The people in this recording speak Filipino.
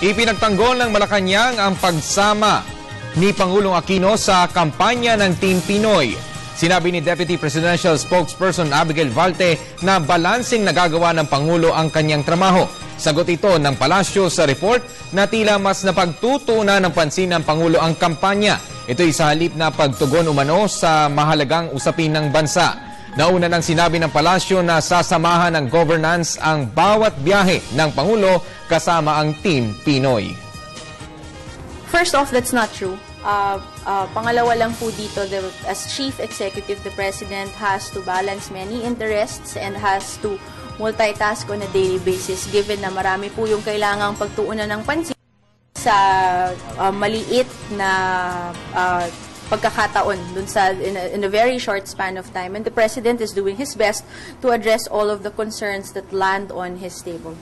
Ipinagtanggol ng Malacanang ang pagsama ni Pangulong Aquino sa kampanya ng Team Pinoy. Sinabi ni Deputy Presidential Spokesperson Abigail Valte na balansing nagagawa ng Pangulo ang kanyang trabaho. Sagot ito ng palasyo sa report na tila mas napagtutuunan ng pansin ng Pangulo ang kampanya. Ito'y sa halip na pagtugon umano sa mahalagang usapin ng bansa. Nauna nang sinabi ng palasyo na sasamahan ng governance ang bawat biyahe ng Pangulo kasama ang Team Pinoy. First off, that's not true. Pangalawa lang po dito, as Chief Executive, the President has to balance many interests and has to multitask on a daily basis given na marami po yung kailangang pagtuunan ng pansin sa maliit na pagkakataon dun sa in a very short span of time, and the President is doing his best to address all of the concerns that land on his table.